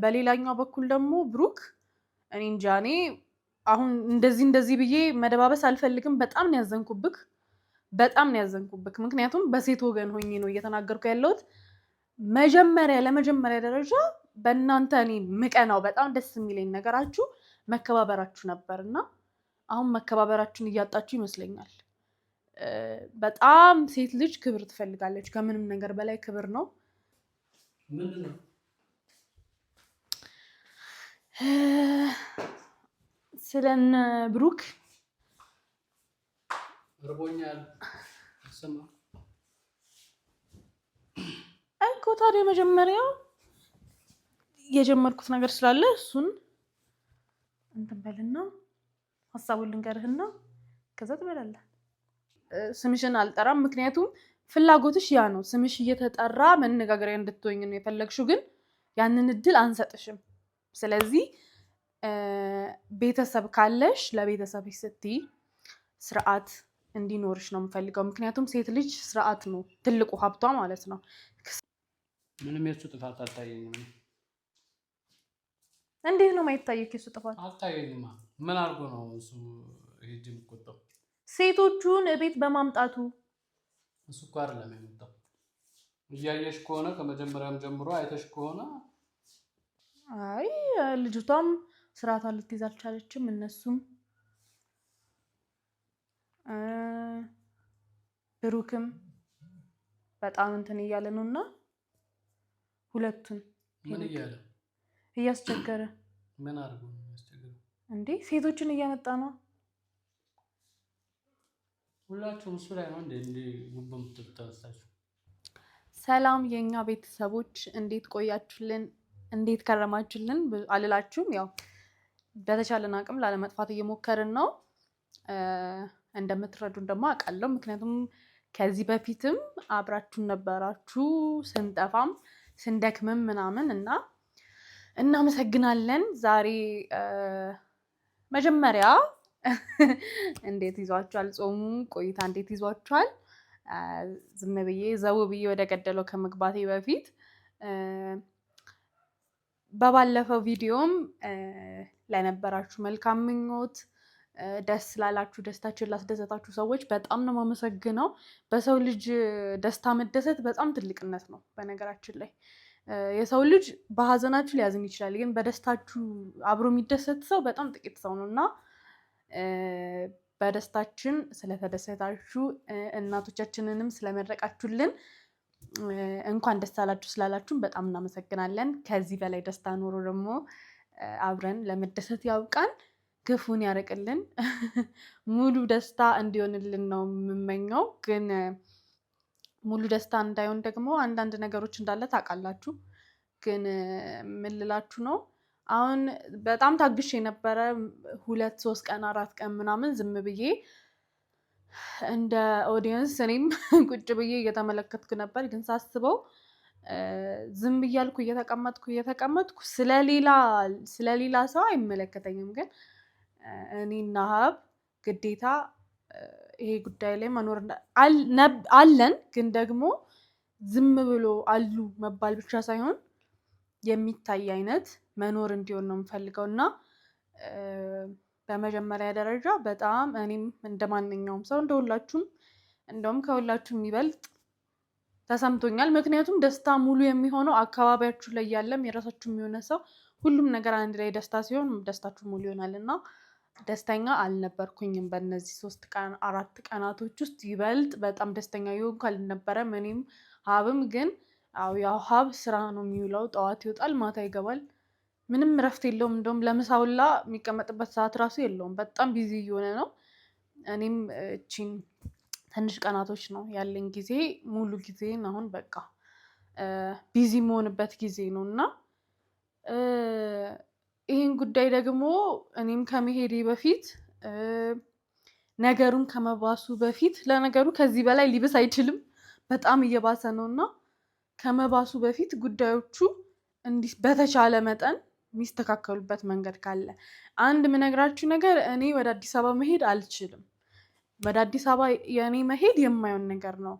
በሌላኛው በኩል ደግሞ ብሩክ እኔ እንጃ እኔ አሁን እንደዚህ ብዬ መደባበስ አልፈልግም። በጣም ነው ያዘንኩብክ ምክንያቱም በሴት ወገን ሆኜ ነው እየተናገርኩ ያለሁት። ለመጀመሪያ ደረጃ በእናንተ እኔ ምቀናው በጣም ደስ የሚለኝ ነገራችሁ መከባበራችሁ ነበርና አሁን መከባበራችሁን እያጣችሁ ይመስለኛል። በጣም ሴት ልጅ ክብር ትፈልጋለች። ከምንም ነገር በላይ ክብር ነው። ምንድነው? ስለነ ብሩክ ርቦኛል ሰማ እኮ ታዲያ መጀመሪያው የጀመርኩት ነገር ስላለ እሱን እንትን በልና ሀሳቡን ልንገርህና ከዛ ትበላለህ። ስምሽን አልጠራም ምክንያቱም ፍላጎትሽ ያ ነው። ስምሽ እየተጠራ መነጋገሪያ እንድትሆኝ ነው የፈለግሽው፣ ግን ያንን እድል አንሰጥሽም። ስለዚህ ቤተሰብ ካለሽ ለቤተሰብሽ ስትይ ስርዓት እንዲኖርሽ ነው የምፈልገው። ምክንያቱም ሴት ልጅ ስርዓት ነው ትልቁ ሀብቷ ማለት ነው። ምንም የሱ ጥፋት አልታየኝም። እንዴት ነው የማይታየው? የሱ ጥፋት አልታየኝማ። ምን አድርጎ ነው እሱ ሄጅ የሚቆጣው? ሴቶቹን እቤት በማምጣቱ። እሱ እኮ አይደለም የመጣው። እያየሽ ከሆነ ከመጀመሪያም ጀምሮ አይተሽ ከሆነ አይ ልጅቷም ስርዓቷን ልትይዝ አልቻለችም። እነሱም ብሩክም በጣም እንትን እያለ ነውና ሁለቱን ምን እያለ እያስቸገረ። ምን አድርጎ ነው የሚያስቸግረው? እንዴ ሴቶችን እያመጣ ነው። ሁላችሁም እሱ ላይ ነው እንዴ ጉቦም ተተሳሳችሁ። ሰላም የኛ ቤተሰቦች እንዴት ቆያችሁልን? እንዴት ከረማችሁልን? አልላችሁም። ያው በተቻለን አቅም ላለመጥፋት እየሞከርን ነው። እንደምትረዱን ደግሞ አውቃለሁ። ምክንያቱም ከዚህ በፊትም አብራችሁን ነበራችሁ ስንጠፋም ስንደክምም ምናምን እና እናመሰግናለን። ዛሬ መጀመሪያ እንዴት ይዟችኋል? ጾሙ ቆይታ እንዴት ይዟችኋል? ዝም ብዬ ዘው ብዬ ወደ ገደለው ከመግባቴ በፊት በባለፈው ቪዲዮም ለነበራችሁ መልካም ምኞት፣ ደስ ላላችሁ፣ ደስታችን ላስደሰታችሁ ሰዎች በጣም ነው የማመሰግነው። በሰው ልጅ ደስታ መደሰት በጣም ትልቅነት ነው። በነገራችን ላይ የሰው ልጅ በሀዘናችሁ ሊያዝን ይችላል፣ ግን በደስታችሁ አብሮ የሚደሰት ሰው በጣም ጥቂት ሰው ነው እና በደስታችን ስለተደሰታችሁ እናቶቻችንንም ስለመረቃችሁልን እንኳን ደስ አላችሁ ስላላችሁን በጣም እናመሰግናለን። ከዚህ በላይ ደስታ ኖሮ ደግሞ አብረን ለመደሰት ያውቃን፣ ግፉን ያርቅልን፣ ሙሉ ደስታ እንዲሆንልን ነው የምመኘው። ግን ሙሉ ደስታ እንዳይሆን ደግሞ አንዳንድ ነገሮች እንዳለ ታውቃላችሁ። ግን ምን ልላችሁ ነው፣ አሁን በጣም ታግሼ የነበረ 2 3 ቀን 4 ቀን ምናምን ዝም ብዬ እንደ ኦዲየንስ እኔም ቁጭ ብዬ እየተመለከትኩ ነበር። ግን ሳስበው ዝም ብያልኩ እየተቀመጥኩ ስለሌላ ሰው አይመለከተኝም። ግን እኔና ሀብ ግዴታ ይሄ ጉዳይ ላይ መኖር አለን። ግን ደግሞ ዝም ብሎ አሉ መባል ብቻ ሳይሆን የሚታይ አይነት መኖር እንዲሆን ነው የምፈልገው እና በመጀመሪያ ደረጃ በጣም እኔም እንደማንኛውም ሰው እንደሁላችሁም እንደውም ከሁላችሁም የሚበልጥ ተሰምቶኛል። ምክንያቱም ደስታ ሙሉ የሚሆነው አካባቢያችሁ ላይ ያለም የራሳችሁ የሚሆነ ሰው ሁሉም ነገር አንድ ላይ ደስታ ሲሆን ደስታችሁ ሙሉ ይሆናል እና ደስተኛ አልነበርኩኝም በእነዚህ 3 ቀን 4 ቀናቶች ውስጥ። ይበልጥ በጣም ደስተኛ ይሆንኩ አልነበረም እኔም ሀብም። ግን ያው ሀብ ስራ ነው የሚውለው፣ ጠዋት ይወጣል ማታ ይገባል፣ ምንም እረፍት የለውም። እንደውም ለምሳውላ የሚቀመጥበት ሰዓት ራሱ የለውም፣ በጣም ቢዚ እየሆነ ነው። እኔም እቺን ትንሽ ቀናቶች ነው ያለኝ ጊዜ፣ ሙሉ ጊዜን አሁን በቃ ቢዚ መሆንበት ጊዜ ነው እና ይህን ጉዳይ ደግሞ እኔም ከመሄዴ በፊት ነገሩን ከመባሱ በፊት፣ ለነገሩ ከዚህ በላይ ሊብስ አይችልም፣ በጣም እየባሰ ነው እና ከመባሱ በፊት ጉዳዮቹ እንዲህ በተቻለ መጠን የሚስተካከሉበት መንገድ ካለ። አንድ ምነግራችሁ ነገር፣ እኔ ወደ አዲስ አበባ መሄድ አልችልም። ወደ አዲስ አበባ የእኔ መሄድ የማይሆን ነገር ነው።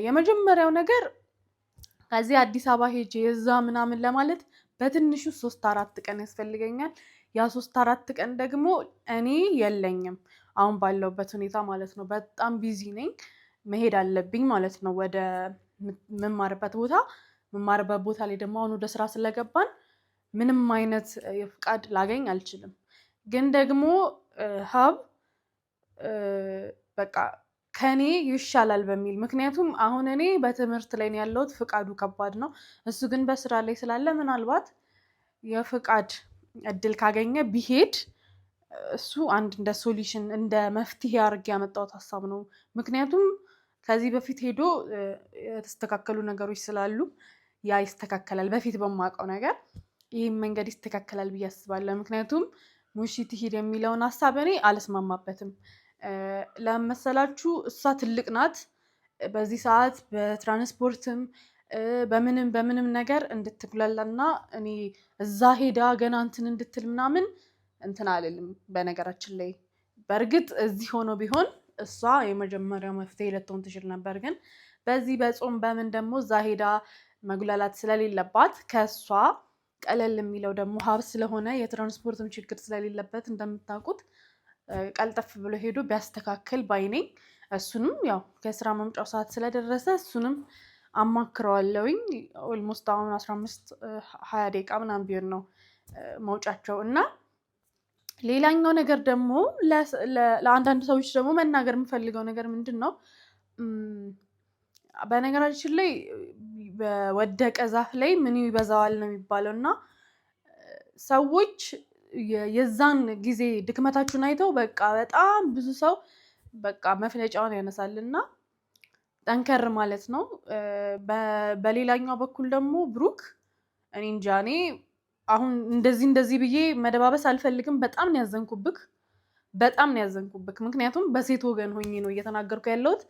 የመጀመሪያው ነገር ከዚህ አዲስ አበባ ሄጄ የዛ ምናምን ለማለት በትንሹ 3-4 ቀን ያስፈልገኛል። ያ 3-4 ቀን ደግሞ እኔ የለኝም አሁን ባለውበት ሁኔታ ማለት ነው። በጣም ቢዚ ነኝ፣ መሄድ አለብኝ ማለት ነው ወደ መማርበት ቦታ ላይ ደግሞ አሁን ወደ ስራ ስለገባን ምንም አይነት ፍቃድ ላገኝ አልችልም። ግን ደግሞ ሀብ በቃ ከኔ ይሻላል በሚል ምክንያቱም አሁን እኔ በትምህርት ላይ ነው ያለሁት፣ ፍቃዱ ከባድ ነው። እሱ ግን በስራ ላይ ስላለ ምናልባት የፍቃድ እድል ካገኘ ቢሄድ እሱ አንድ እንደ ሶሉሽን እንደ መፍትሄ አድርጌ ያመጣሁት ሀሳብ ነው። ምክንያቱም ከዚህ በፊት ሄዶ የተስተካከሉ ነገሮች ስላሉ ያ ይስተካከላል። በፊት በማውቀው ነገር ይህም መንገድ ይስተካከላል ብዬ አስባለሁ። ምክንያቱም ሙሺ ትሂድ የሚለውን ሀሳብ እኔ አልስማማበትም። ለመሰላችሁ እሷ ትልቅ ናት። በዚህ ሰዓት በትራንስፖርትም በምንም ነገር እንድትጉላላና እኔ እዛ ሄዳ ገና እንትን እንድትል ምናምን እንትን አልልም። በነገራችን ላይ በእርግጥ እዚህ ሆኖ ቢሆን እሷ የመጀመሪያው መፍትሄ ልትሆን ትችል ነበር። ግን በዚህ በጾም በምን ደግሞ እዛ ሄዳ መጉላላት ስለሌለባት ከእሷ ቀለል የሚለው ደግሞ ሀብ ስለሆነ የትራንስፖርትም ችግር ስለሌለበት እንደምታውቁት ቀልጠፍ ብሎ ሄዶ ቢያስተካክል ባይነኝ። እሱንም ያው ከስራ መምጫው ሰዓት ስለደረሰ እሱንም አማክረዋለሁኝ። ኦልሞስት አሁን 15-20 ደቂቃ ምናምን ቢሆን ነው መውጫቸው። እና ሌላኛው ነገር ደግሞ ለአንዳንድ ሰዎች ደግሞ መናገር የምፈልገው ነገር ምንድን ነው፣ በነገራችን ላይ በወደቀ ዛፍ ላይ ምን ይበዛዋል ነው የሚባለው። እና ሰዎች የዛን ጊዜ ድክመታችሁን አይተው በቃ በጣም ብዙ ሰው በቃ መፍለጫውን ያነሳልና ጠንከር ማለት ነው። በሌላኛው በኩል ደግሞ ብሩክ እኔ እንጃ፣ እኔ አሁን እንደዚህ ብዬ መደባበስ አልፈልግም። በጣም ነው ያዘንኩብክ። ምክንያቱም በሴት ወገን ሆኜ ነው እየተናገርኩ ያለሁት።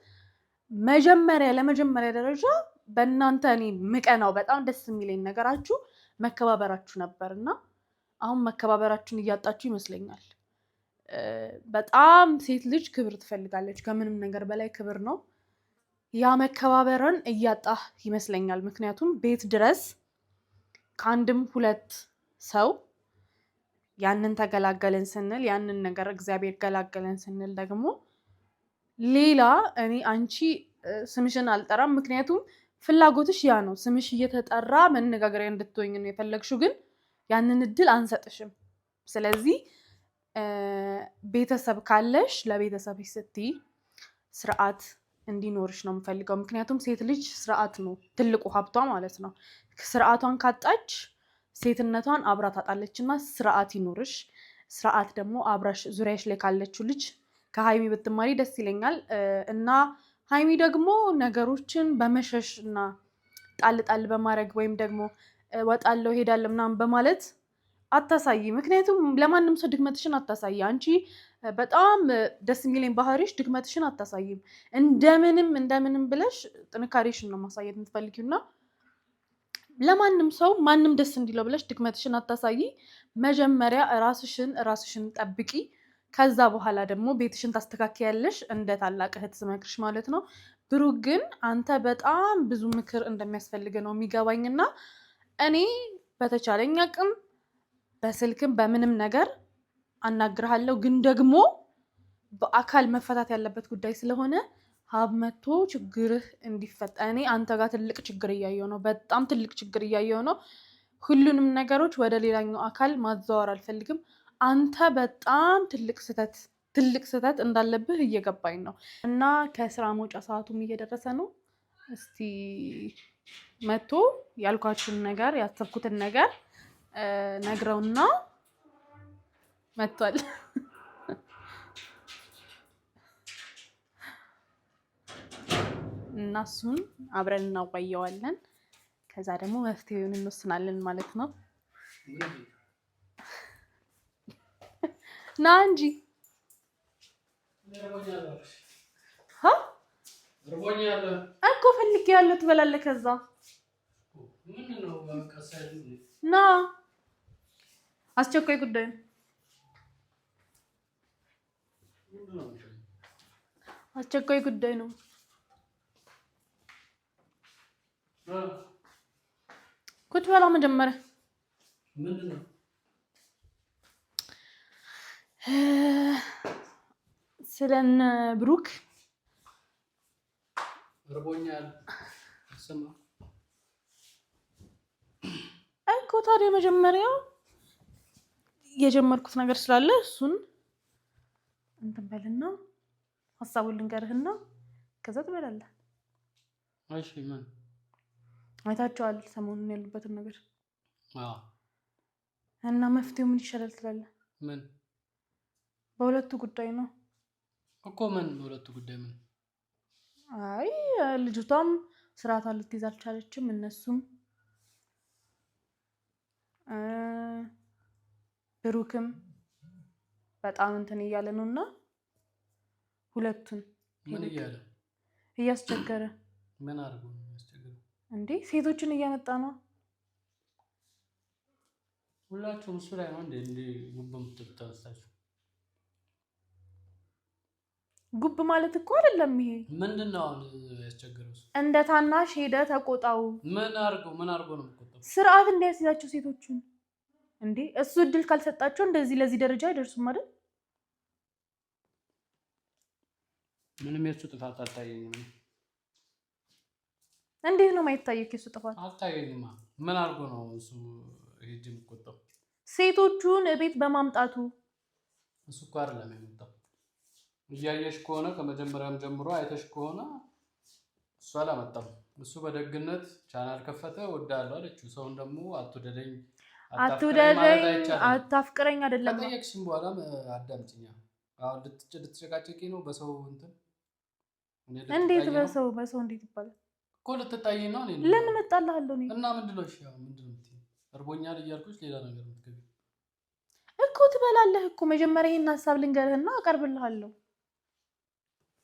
ለመጀመሪያ ደረጃ በእናንተ እኔ ምቀናው በጣም ደስ የሚለኝ ነገራችሁ መከባበራችሁ ነበር እና አሁን መከባበራችሁን እያጣችሁ ይመስለኛል። በጣም ሴት ልጅ ክብር ትፈልጋለች፣ ከምንም ነገር በላይ ክብር ነው። ያ መከባበርን እያጣህ ይመስለኛል። ምክንያቱም ቤት ድረስ ከአንድም ሁለት ሰው ያንን ተገላገለን ስንል፣ ያንን ነገር እግዚአብሔር ገላገለን ስንል ደግሞ ሌላ እኔ አንቺ ስምሽን አልጠራም፣ ምክንያቱም ፍላጎትሽ ያ ነው። ስምሽ እየተጠራ መነጋገሪያ እንድትሆኝ ነው የፈለግሽው፣ ግን ያንን እድል አንሰጥሽም። ስለዚህ ቤተሰብ ካለሽ ለቤተሰብሽ ስትይ ስርዓት እንዲኖርሽ ነው የምፈልገው። ምክንያቱም ሴት ልጅ ስርዓት ነው ትልቁ ሀብቷ ማለት ነው። ስርዓቷን ካጣች ሴትነቷን አብራ ታጣለች። እና ስርዓት ይኖርሽ። ስርዓት ደግሞ አብራሽ ዙሪያሽ ላይ ካለችው ልጅ ከሀይሚ ብትማሪ ደስ ይለኛል። እና ሀይሚ ደግሞ ነገሮችን በመሸሽ እና ጣል በማድረግ ወይም ደግሞ ወጣለው ሄዳለሁ ምናምን በማለት አታሳይ። ምክንያቱም ለማንም ሰው ድክመትሽን አታሳይ። አንቺ በጣም ደስ የሚለኝ ባህሪሽ ድክመትሽን አታሳይም። እንደምንም ብለሽ ጥንካሬሽን ነው ማሳየት የምትፈልጊው። እና ለማንም ሰው ማንም ደስ እንዲለው ብለሽ ድክመትሽን አታሳይ። መጀመሪያ ራስሽን ጠብቂ። ከዛ በኋላ ደግሞ ቤትሽን ታስተካክያለሽ፣ እንደ ታላቅ እህት ስመክርሽ ማለት ነው። ብሩክ ግን አንተ በጣም ብዙ ምክር እንደሚያስፈልግ ነው የሚገባኝና እኔ በተቻለኝ አቅም በስልክም በምንም ነገር አናግርሃለሁ። ግን ደግሞ በአካል መፈታት ያለበት ጉዳይ ስለሆነ ሀብ መቶ ችግርህ እንዲፈታ። እኔ አንተ ጋር ትልቅ ችግር እያየሁ ነው፣ በጣም ትልቅ ችግር እያየሁ ነው። ሁሉንም ነገሮች ወደ ሌላኛው አካል ማዘዋወር አልፈልግም። አንተ በጣም ትልቅ ስህተት እንዳለብህ እየገባኝ ነው። እና ከስራ መውጫ ሰዓቱም እየደረሰ ነው። እስቲ መቶ ያልኳችሁን ነገር ያሰብኩትን ነገር ነግረውና መጥቷል። እና እሱን አብረን እናዋየዋለን። ከዛ ደግሞ መፍትሄውን እንወስናለን ማለት ነው። ና እንጂ እኮ ፈልጌ ያለው ትበላለህ። ከዛ ና አስቸኳይ ጉዳይ ነው። አስቸኳይ ጉዳይ ነው። ቁጭ በላ መጀመሪያ ምንድን ነው ስለነ ብሩክ እርቦኛል። ስማ እኮ ታዲያ መጀመሪያ የጀመርኩት ነገር ስላለ እሱን እንትን በልና ሀሳቡን ልንገርህና ከዛ ትበላለህ። እሺ ምን አይታችኋል ሰሞኑን ያሉበትን ነገር? አዎ። እና መፍትሄው ምን ይሻላል ትላለህ? ምን በሁለቱ ጉዳይ ነው እኮ። ምን በሁለቱ ጉዳይ ምን? አይ ልጅቷም ስርዓቷን ልትይዝ አልቻለችም፣ እነሱም ብሩክም በጣም እንትን እያለ ነውና ሁለቱን ምን እያለ እያስቸገረ። ምን አድርጎ ነው የሚያስቸግረው? እንዴ ሴቶችን እያመጣ ነው። ሁላችሁም እሱ ላይ ነው እንዴ ጉብ የምትተነሳችሁ? ጉብ ማለት እኮ አይደለም ይሄ። ምንድነው አሁን ያስቸገረው? እንደ ታናሽ ሄደ ተቆጣው። ምን አድርጎ ነው የምትቆጣው? ስርዓት እንዲያስይዛቸው ሴቶችን። እንዴ እሱ እድል ካልሰጣቸው እንደዚህ ለዚህ ደረጃ አይደርሱም አይደል? ምንም የሱ ጥፋት አልታየኝም። እንዴት ነው የማይታየው? የሱ ጥፋት አልታየኝማ። ምን አድርጎ ነው እሱ ሄጅ የምትቆጣው? ሴቶቹን እቤት በማምጣቱ። እሱ እኮ አይደለም የመጣው። እያየሽ ከሆነ ከመጀመሪያም ጀምሮ አይተሽ ከሆነ እሱ አላመጣም። እሱ በደግነት ቻናል ከፈተ፣ ወዳለሁ አለችው። ሰውን ደግሞ አትውደደኝ አታፍቅረኝ አይደለም። ከጠየቅሽኝ በኋላ አዳምጪኛ። አሁን ልትጨቃጨቂ ነው በሰው እንትን? እንዴት በሰው እንዴት ይባላል እኮ? ልትጣይ ነው? ለምን እጣልሃለሁ እኔ? እና ምንድነው? እሺ ምንድነው የምትይኝ? እርቦኛል እያልኩሽ ሌላ ነገር የምትገቢ እኮ ትበላለህ እኮ። መጀመሪያ ይሄን ሀሳብ ልንገርህና አቀርብልሃለሁ።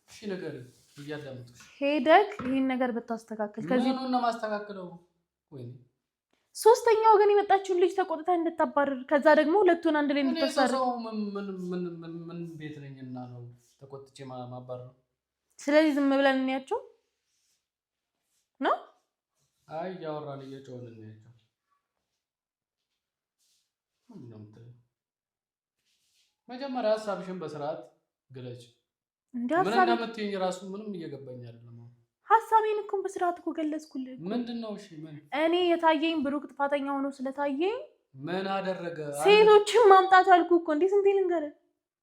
እሺ ነገር እያዳመጥኩሽ። ሄደህ ይሄን ነገር ብታስተካክል ከዚህ ነው ማስተካክለው ወይ ሶስተኛ ወገን የመጣችውን ልጅ ተቆጥተህ እንድታባረር ከዛ ደግሞ ሁለቱን አንድ ላይ እንድታሳር። ምን ቤት ነኝና ነው ተቆጥቼ ማባረር? ስለዚህ ዝም ብለን እንያቸው ነው? አይ እያወራን እየጮህን እንያቸው። መጀመሪያ ሀሳብሽን በስርዓት ግለጭ። ምን እንደምትይኝ ራሱ ምንም እየገባኝ አይደለም። ሀሳቤን እኮ በስርዓት እኮ ገለጽኩልህ። ምንድነው? እሺ ምን? እኔ የታየኝ ብሩክ ጥፋተኛ ሆኖ ስለታየኝ ምን አደረገ? ሴቶችን ማምጣት አልኩህ እኮ። እንዴ ስንቴ ልንገርህ?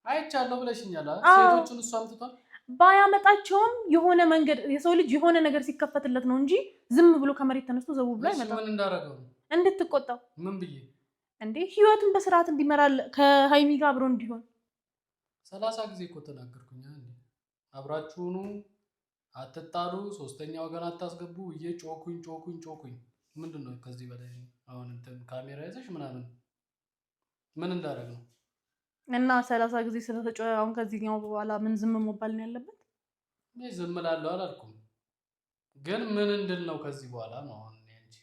አይቻለሁ ብለሽኛል። ሴቶቹን እሱ አምጥቷል። ባያመጣቸውም የሆነ መንገድ የሰው ልጅ የሆነ ነገር ሲከፈትለት ነው እንጂ ዝም ብሎ ከመሬት ተነስቶ ዘው ብሎ አይመጣም። ምን እንዳደረገው? እንድትቆጣው። ምን ብዬ? እንዴ ህይወቱን በስርዓት እንዲመራ ከሀይሚ ጋር አብሮ እንዲሆን 30 ጊዜ እኮ ተናገርኩኝ። አብራችሁኑ አትጣሉ፣ ሶስተኛ ወገን አታስገቡ ብዬ ጮኩኝ። ምንድነው ከዚህ በላይ አሁን እንትን ካሜራ ይዘሽ ምናምን ምን እንዳደረግ ነው? እና 30 ጊዜ ስለተጮኸ አሁን ከዚህኛው በኋላ ምን ዝም መባል ነው ያለበት? እኔ ዝም እላለሁ አላልኩም፣ ግን ምን እንድል ነው ከዚህ በኋላ ነው አሁን እንጂ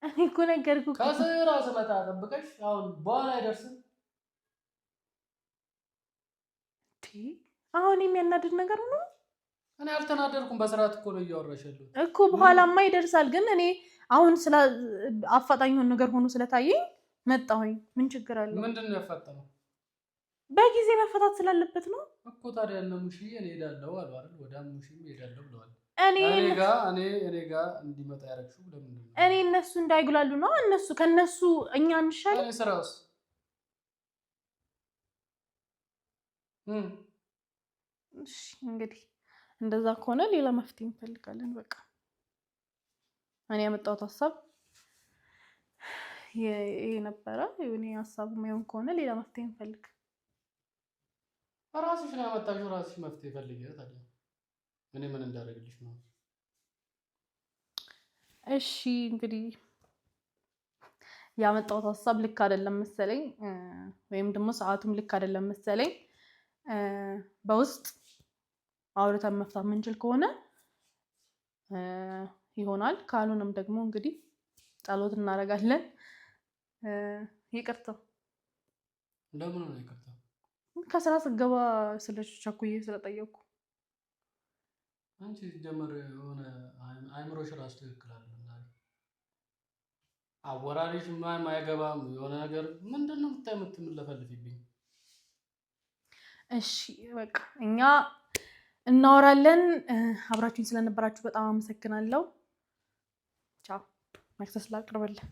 እኔ እኮ ነገርኩህ። ከስራ ስመጣ ጠብቀሽ አሁን በኋላ አይደርስም። አሁን የሚያናድድ ነገር ነው። እኔ አልተናደድኩም፣ በስርዓት እኮ ነው እያወራሽ ያለሁት እኮ። በኋላማ ይደርሳል። ግን እኔ አሁን ስለ አፋጣኝ የሆነ ነገር ሆኖ ስለታየኝ መጣሁኝ። ምን ችግር አለው? ምንድን ነው ያፋጠነው? በጊዜ መፈታት ስላለበት ነው እኮ። ታዲያ እነ ሙሽዬ እኔ እሄዳለሁ አሉ አይደል? ወደ ሙሽዬ እሄዳለሁ ብለዋል። እኔ ጋር እንዲመጣ ያደረግሽው ለምንድን ነው? እኔ እነሱ እንዳይጉላሉ ነው። እነሱ ከነሱ እኛ እንሻል። እኔ ስራውስ እሺ እንግዲህ እንደዛ ከሆነ ሌላ መፍትሄ እንፈልጋለን። በቃ እኔ ያመጣሁት ሀሳብ ይሄ ነበረ። እኔ ሀሳቡ የማይሆን ከሆነ ሌላ መፍትሄ እንፈልግ። ራስሽ ነው ያመጣሽው፣ ራስሽ መፍትሄ ፈልጊ። ታዲያ እኔ ምን እንዳደረግልሽ ነው? እሺ እንግዲህ ያመጣሁት ሀሳብ ልክ አይደለም መሰለኝ፣ ወይም ደግሞ ሰዓቱም ልክ አይደለም መሰለኝ። በውስጥ አውርተን መፍታት የምንችል ከሆነ ይሆናል። ካልሆነም ደግሞ እንግዲህ ጸሎት እናደርጋለን። ይቅርታ። ለምን ነው ይቅርታ? ከስራ ስገባ ስለቸኩዬ ስለጠየቅኩ። አንቺ ጀመር የሆነ አይምሮሽ ራሱ ትክክል አይደለም። አወራሪሽ ማይገባም የሆነ ነገር ምንድን ነው የምትለፈልፊብኝ? እሺ በቃ እኛ እናወራለን። አብራችሁኝ ስለነበራችሁ በጣም አመሰግናለሁ። ቻው። መክሰስ ላቅርብልህ።